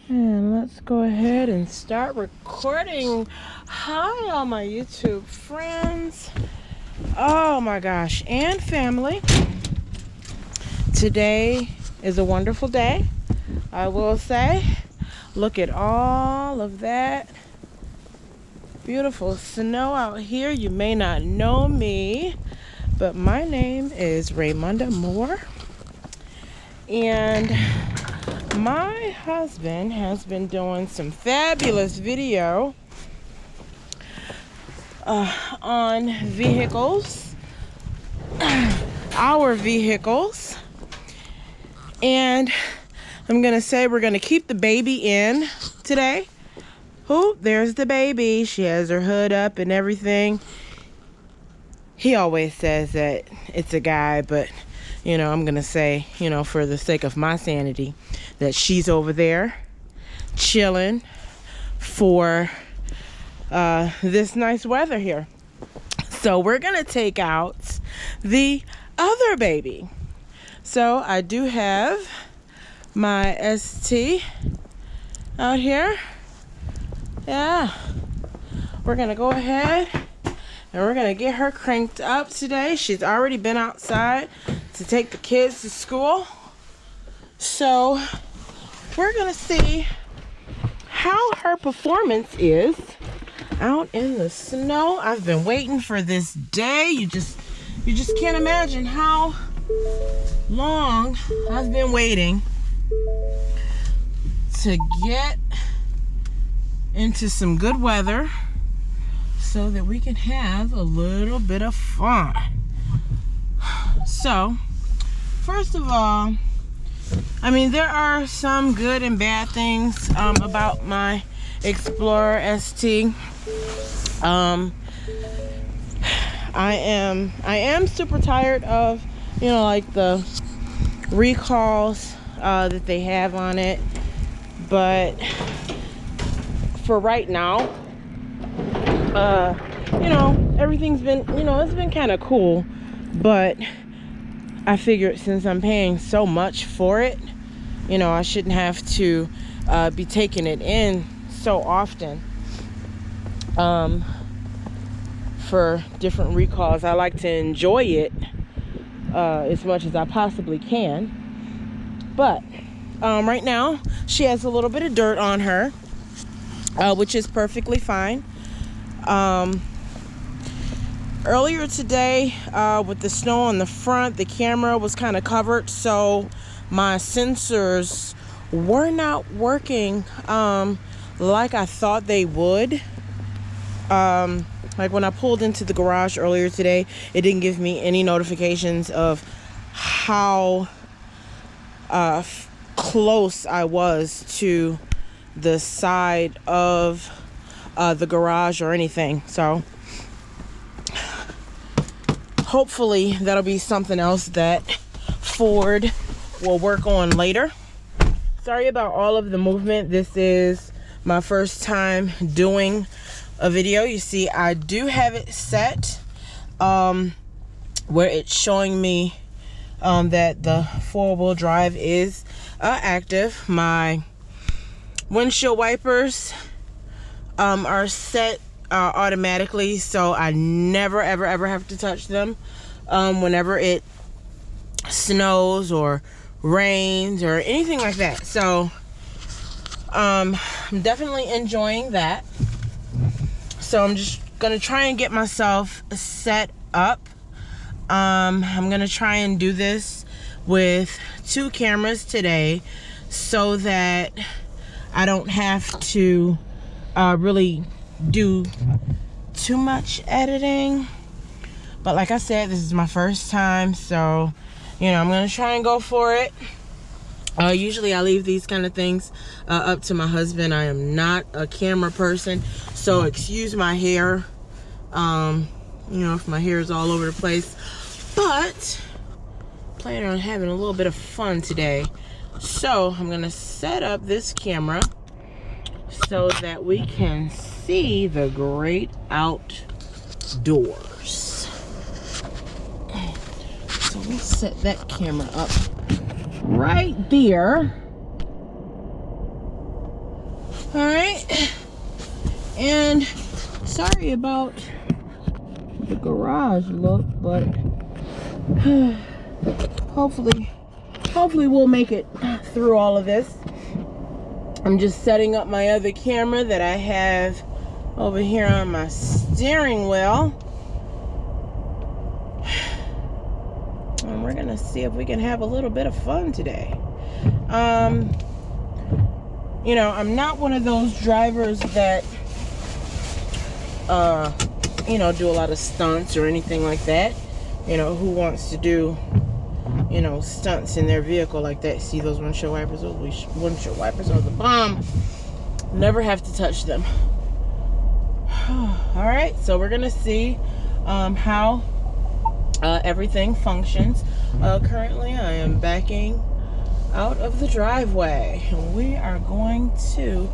And let's go ahead and start recording. Hi, all my YouTube friends. Oh my gosh, and family. Today is a wonderful day, I will say. Look at all of that beautiful snow out here. You may not know me, but my name is Raymonda Moore. And my husband has been doing some fabulous video on vehicles, our vehicles. And I'm gonna say we're gonna keep the baby in today. Oh, there's the baby. She has her hood up and everything. He always says that it's a guy, but you know, I'm gonna say, you know, for the sake of my sanity, that she's over there chilling for this nice weather here. So we're gonna take out the other baby. So I do have my ST out here. Yeah, we're gonna go ahead and we're gonna get her cranked up today. She's already been outside to take the kids to school. So we're gonna see how her performance is out in the snow. I've been waiting for this day. You just can't imagine how long I've been waiting to get into some good weather so that we can have a little bit of fun. So, first of all, I mean, there are some good and bad things about my Explorer ST. I am super tired of, you know, like the recalls that they have on it, but for right now, you know, everything's been, you know, it's been kind of cool, but I figured since I'm paying so much for it, you know, I shouldn't have to be taking it in so often for different recalls. I like to enjoy it as much as I possibly can. But right now, she has a little bit of dirt on her, which is perfectly fine. Earlier today, with the snow on the front, the camera was kind of covered, so my sensors were not working like I thought they would. Like when I pulled into the garage earlier today, it didn't give me any notifications of how close I was to the side of the garage or anything. So hopefully that'll be something else that Ford will work on later. Sorry about all of the movement. This is my first time doing a video. You see, I do have it set where it's showing me that the four-wheel drive is active. My windshield wipers are set automatically, so I never ever have to touch them whenever it snows or rains or anything like that. So I'm definitely enjoying that. So I'm just gonna try and get myself set up. I'm gonna try and do this with 2 cameras today so that I don't have to really do too much editing. But like I said, this is my first time, so you know, I'm gonna try and go for it. Usually I leave these kind of things up to my husband. I am not a camera person, so excuse my hair, you know, if my hair is all over the place, but planning on having a little bit of fun today. So I'm gonna set up this camera so that we can see the great outdoors. So we set that camera up right there. All right, and sorry about the garage look, but hopefully we'll make it through all of this. I'm just setting up my other camera that I have over here on my steering wheel. And we're gonna see if we can have a little bit of fun today. You know, I'm not one of those drivers that you know, do a lot of stunts or anything like that. You know, who wants to do, you know, stunts in their vehicle like that? See those windshield wipers? Those windshield wipers are the bomb. Never have to touch them. All right, so we're gonna see how everything functions. Currently, I am backing out of the driveway, and we are going to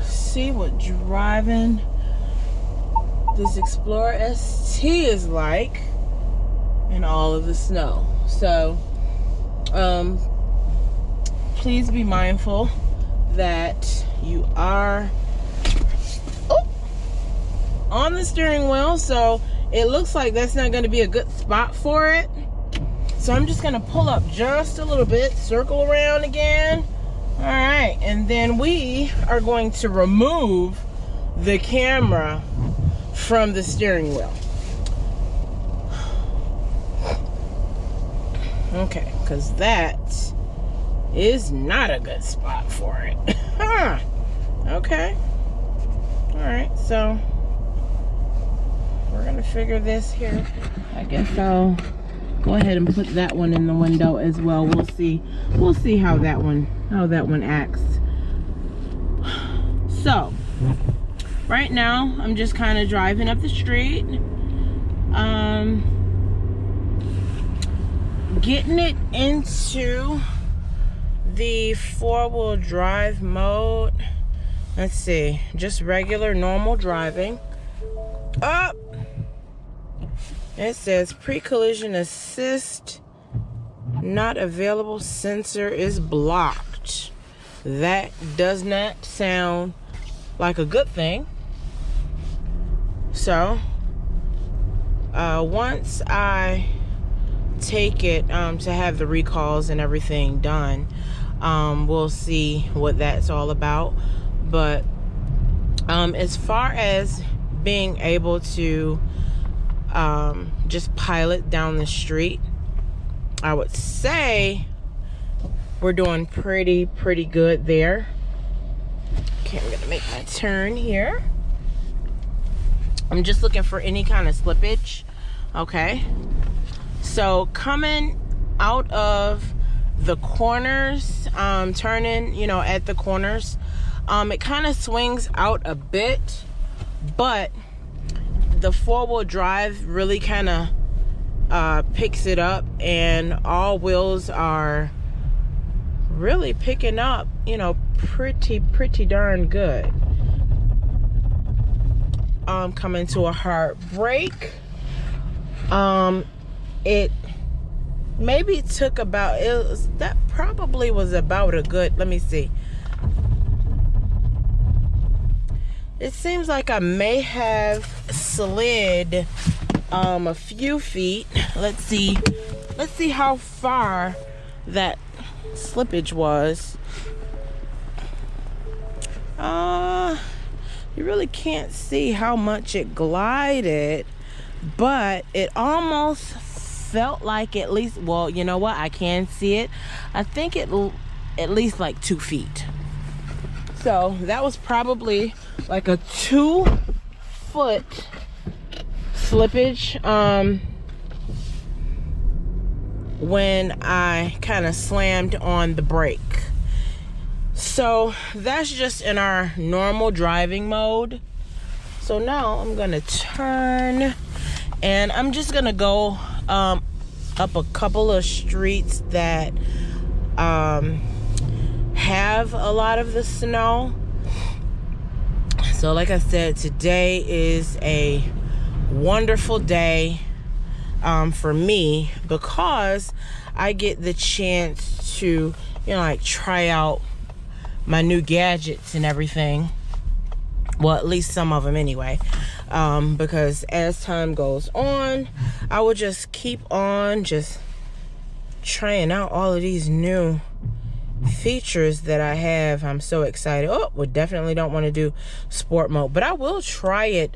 see what driving this Explorer ST is like in all of the snow. So please be mindful that you are on the steering wheel. So it looks like that's not going to be a good spot for it. So I'm just going to pull up just a little bit, circle around again. All right, and then we are going to remove the camera from the steering wheel. Okay, because that is not a good spot for it. Okay. All right, so we're gonna figure this here. I guess I'll go ahead and put that one in the window as well. We'll see how that one acts. So right now I'm just kind of driving up the street, getting it into the 4-wheel drive mode. Let's see, just regular normal driving. Up. It says pre-collision assist not available, sensor is blocked. That does not sound like a good thing. So once I take it to have the recalls and everything done, we'll see what that's all about. But as far as being able to just pilot down the street, I would say we're doing pretty good there. Okay, I'm gonna make my turn here. I'm just looking for any kind of slippage. Okay, so coming out of the corners, turning, you know, at the corners, it kind of swings out a bit, but the 4-wheel drive really kind of picks it up, and all wheels are really picking up, you know, pretty darn good. Coming to a hard brake. It maybe took about, that probably was about a good, let me see. It seems like I may have slid a few feet. Let's see how far that slippage was. You really can't see how much it glided, but it almost felt like, at least, well, you know what, I can see it. I think it at least like 2 feet. So that was probably like a 2-foot slippage when I kind of slammed on the brake. So that's just in our normal driving mode. So now I'm gonna turn, and I'm just gonna go up a couple of streets that have a lot of the snow. So like I said, today is a wonderful day for me, because I get the chance to, you know, like try out my new gadgets and everything. Well, at least some of them anyway. Because as time goes on, I will just keep on just trying out all of these new features that I have. I'm so excited. Oh, we definitely don't want to do sport mode, but I will try it,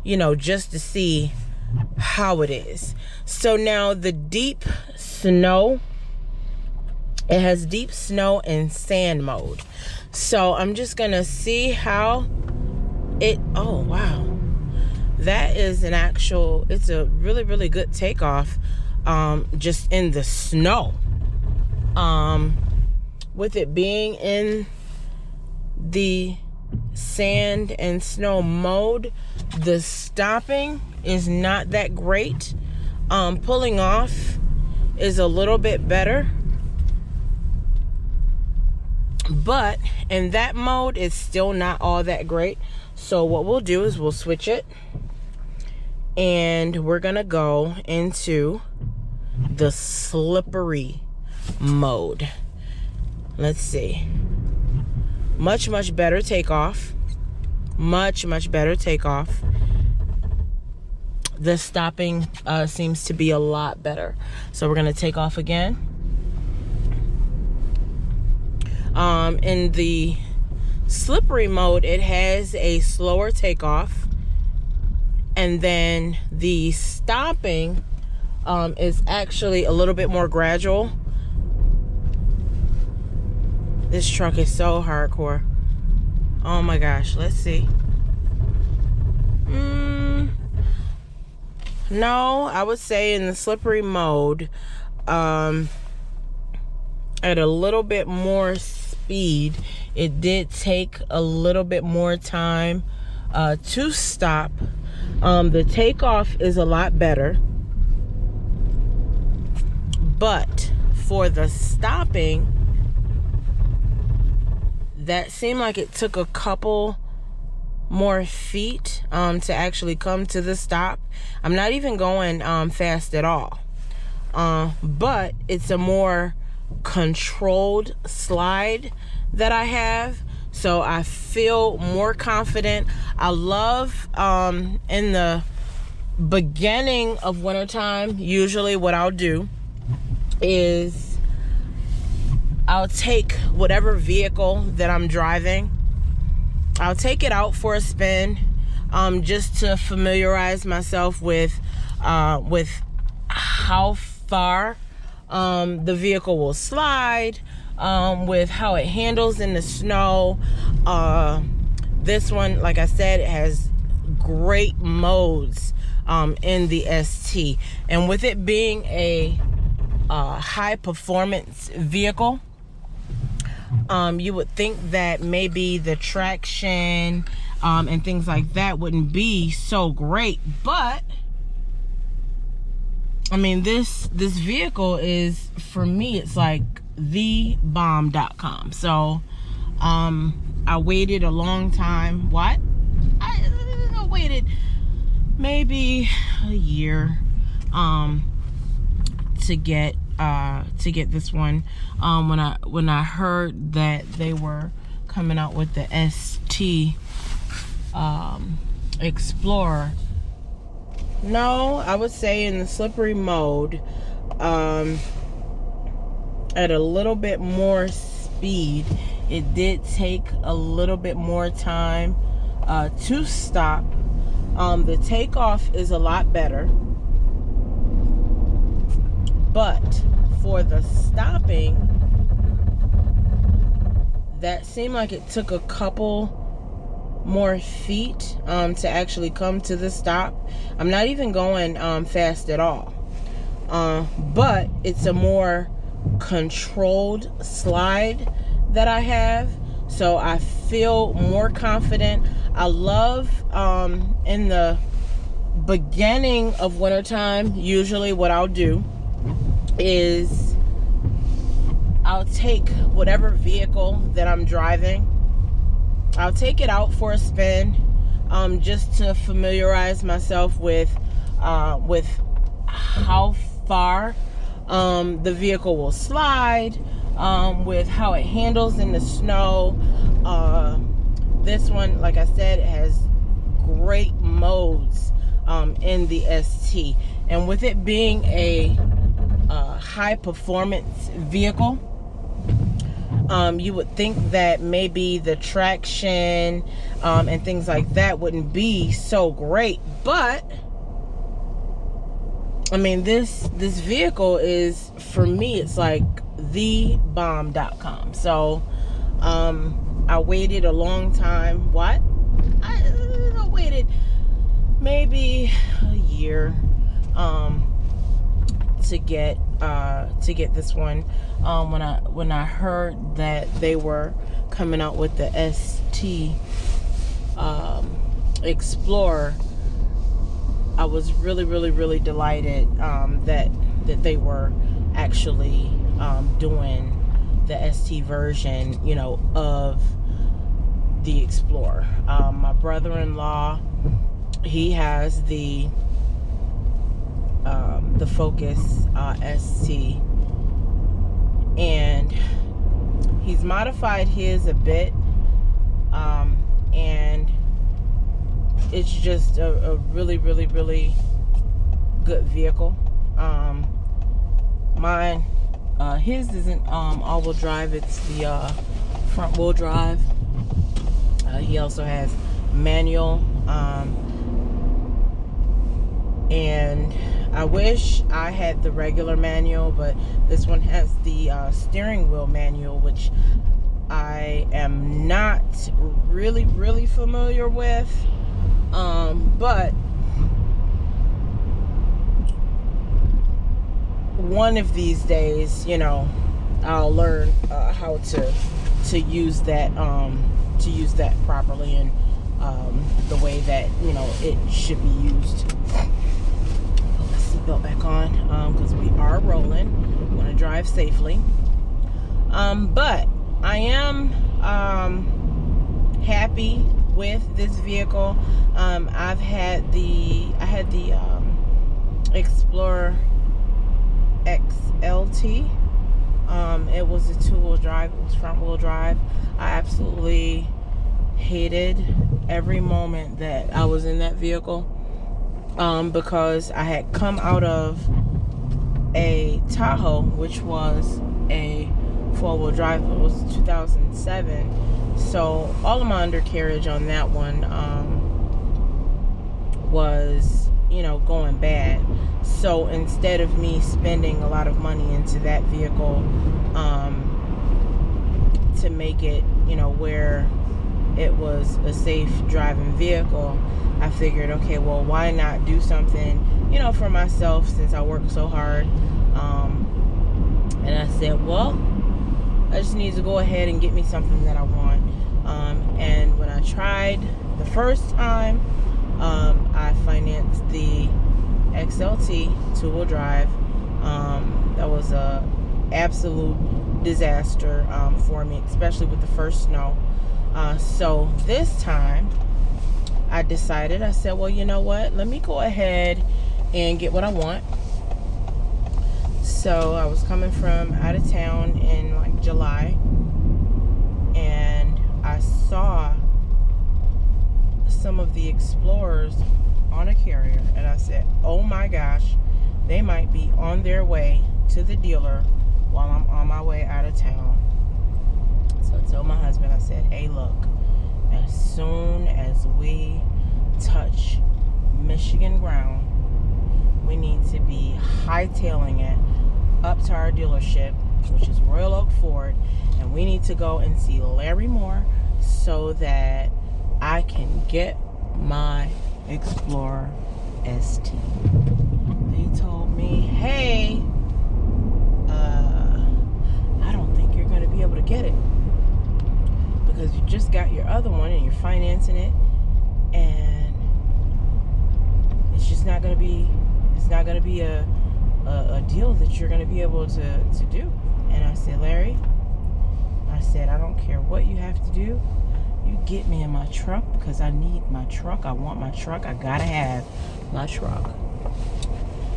you know, just to see how it is. So now the deep snow, it has deep snow and sand mode. So I'm just gonna see how it, oh wow, that is an actual, it's a really, really good takeoff, just in the snow. With it being in the sand and snow mode, the stopping is not that great. Pulling off is a little bit better, but in that mode it's still not all that great. So what we'll do is we'll switch it, and we're gonna go into the slippery mode. Let's see. Much better takeoff. Much better takeoff. The stopping seems to be a lot better. So we're gonna take off again. In the slippery mode, it has a slower takeoff, and then the stopping is actually a little bit more gradual. This truck is so hardcore. Oh my gosh, let's see. No, I would say in the slippery mode, at a little bit more speed, it did take a little bit more time to stop. The takeoff is a lot better, but for the stopping, that seemed like it took a couple more feet to actually come to the stop. I'm not even going fast at all, but it's a more controlled slide that I have, so I feel more confident. I love in the beginning of wintertime, usually what I'll do is I'll take whatever vehicle that I'm driving, I'll take it out for a spin, just to familiarize myself with how far the vehicle will slide, with how it handles in the snow. This one, like I said, it has great modes in the ST, and with it being a high performance vehicle, you would think that maybe the traction and things like that wouldn't be so great, but I mean, this vehicle is, for me, it's like thebomb.com. So I waited a long time. What? I waited maybe a year to get this one. When I heard that they were coming out with the ST Explorer. No, I would say in the slippery mode, at a little bit more speed, it did take a little bit more time to stop. The takeoff is a lot better, but for the stopping, that seemed like it took a couple more feet to actually come to the stop. I'm not even going fast at all, but it's a more controlled slide that I have, so I feel more confident. I love in the beginning of wintertime, usually what I'll do is I'll take whatever vehicle that I'm driving, I'll take it out for a spin, just to familiarize myself with how far the vehicle will slide, with how it handles in the snow. This one, like I said, it has great modes in the ST, and with it being a high performance vehicle, you would think that maybe the traction and things like that wouldn't be so great, but I mean, this vehicle is, for me, it's like thebomb.com. So I waited a long time. What? I waited maybe a year to get this one. When I heard that they were coming out with the ST Explorer, I was really delighted that they were actually doing the ST version, you know, of the Explorer. My brother-in-law, he has the Focus ST, and he's modified his a bit, and it's just a really good vehicle. Mine, his isn't all-wheel drive, it's the front-wheel drive. He also has manual, and I wish I had the regular manual, but this one has the steering wheel manual, which I am not really familiar with. But one of these days, you know, I'll learn how to use that properly, and the way that, you know, it should be used. Put my seatbelt back on, because we are rolling. We want to drive safely. But I am happy with this vehicle. I had the Explorer XLT. It was a 2-wheel drive. It was front-wheel drive. I absolutely hated every moment that I was in that vehicle, because I had come out of a Tahoe, which was a 4-wheel drive. It was 2007, so all of my undercarriage on that one was, you know, going bad. So instead of me spending a lot of money into that vehicle to make it, you know, where it was a safe driving vehicle, I figured, okay, well, why not do something, you know, for myself, since I work so hard. And I said, well, I just need to go ahead and get me something that I want. And when I tried the first time, I financed the XLT 2-wheel drive. That was a absolute disaster for me, especially with the first snow. So this time I decided, I said, well, you know what, let me go ahead and get what I want. So I was coming from out of town in like July, and I saw some of the Explorers on a carrier, and I said, oh my gosh, they might be on their way to the dealer while I'm on my way out of town. So I told my husband, I said, hey, look, as soon as we touch Michigan ground, we need to be hightailing it up to our dealership, which is Royal Oak Ford, and we need to go and see Larry Moore so that I can get my Explorer ST. They told me, hey, I don't think you're going to be able to get it because you just got your other one and you're financing it, and it's just not going to be, it's not going to be a deal that you're going to be able to do. And I said, Larry, I said, I don't care what you have to do. You get me in my truck, because I need my truck. I want my truck. I gotta have my truck.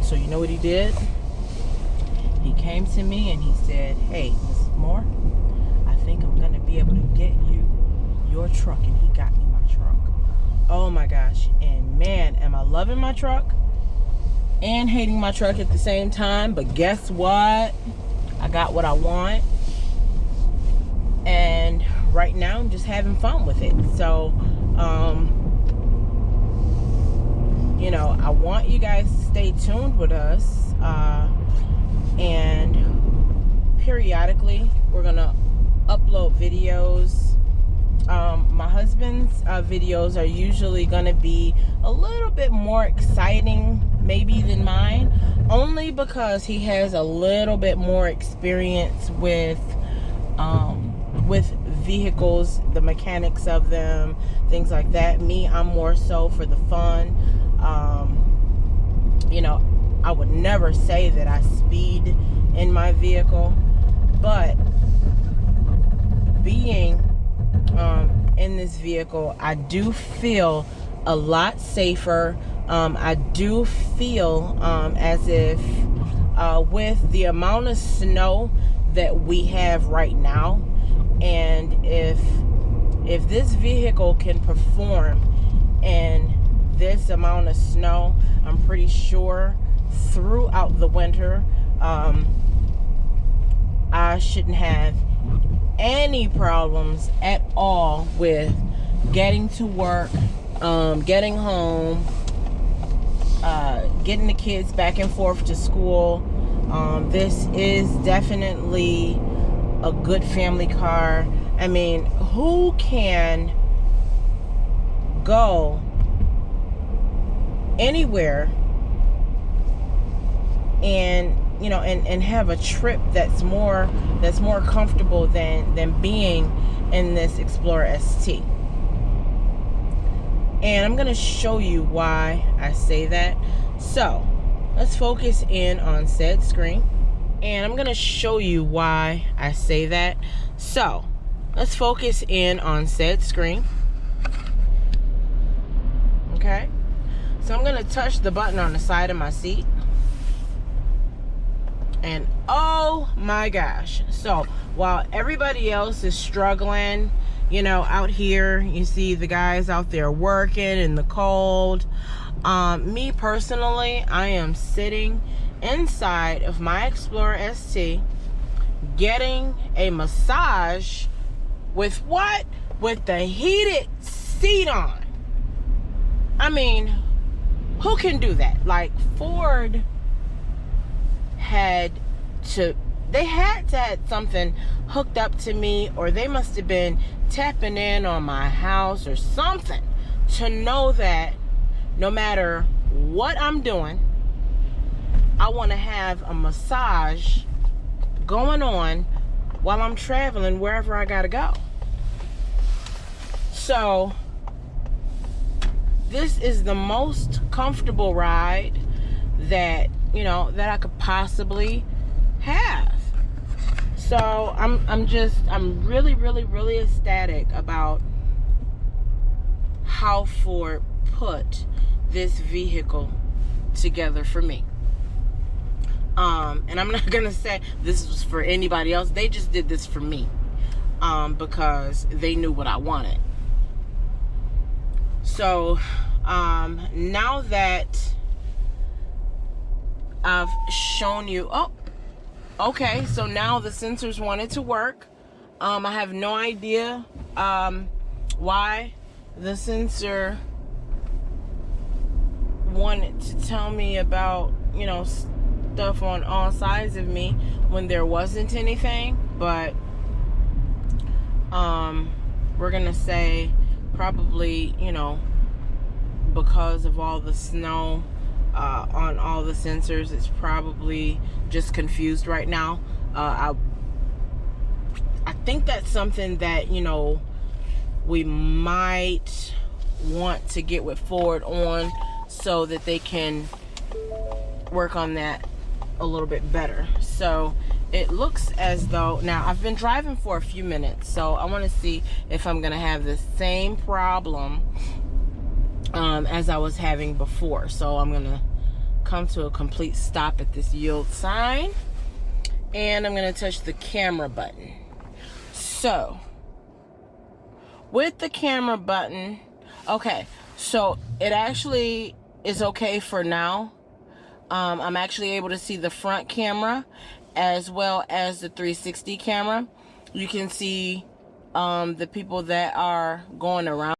So you know what he did? He came to me and he said, "Hey, Mrs. Moore, I think I'm going to be able to get you your truck." And he got me my truck. Oh my gosh. And man, am I loving my truck and hating my truck at the same time. But guess what? I got what I want. And right now I'm just having fun with it. So, you know, I want you guys to stay tuned with us. And periodically we're going to upload videos. My husband's videos are usually going to be a little bit more exciting maybe than mine, only because he has a little bit more experience with vehicles, the mechanics of them, things like that. Me, I'm more so for the fun. You know, I would never say that I speed in my vehicle, but being in this vehicle, I do feel a lot safer. I do feel as if with the amount of snow that we have right now, and if this vehicle can perform in this amount of snow, I'm pretty sure throughout the winter I shouldn't have any problems at all with getting to work, getting home, getting the kids back and forth to school. This is definitely a good family car. I mean, who can go anywhere and, you know, and have a trip that's more comfortable than being in this Explorer ST? And I'm gonna show you why I say that. So let's focus in on said screen, and I'm gonna show you why I say that. So let's focus in on said screen. Okay, so I'm gonna touch the button on the side of my seat. And oh my gosh, so while everybody else is struggling, you know, out here, you see the guys out there working in the cold, me personally, I am sitting inside of my Explorer ST getting a massage with what? With the heated seat on. I mean, who can do that? Like, Ford had to have something hooked up to me, or they must have been tapping in on my house or something to know that no matter what I'm doing, I want to have a massage going on while I'm traveling wherever I gotta go. So this is the most comfortable ride that, you know, that I could possibly have. So I'm really ecstatic about how Ford put this vehicle together for me. And I'm not gonna say this was for anybody else. They just did this for me, because they knew what I wanted. So now that I've shown you, oh, okay, so now the sensors wanted to work. I have no idea why the sensor wanted to tell me about, you know, stuff on all sides of me when there wasn't anything, but we're gonna say probably, you know, because of all the snow on all the sensors, it's probably just confused right now. I think that's something that, you know, we might want to get with Ford on, so that they can work on that a little bit better. So it looks as though, now I've been driving for a few minutes, so I want to see if I'm gonna have the same problem as I was having before. So I'm gonna come to a complete stop at this yield sign, and I'm going to touch the camera button. So with the camera button, okay, so it actually is okay for now. I'm actually able to see the front camera as well as the 360 camera. You can see the people that are going around.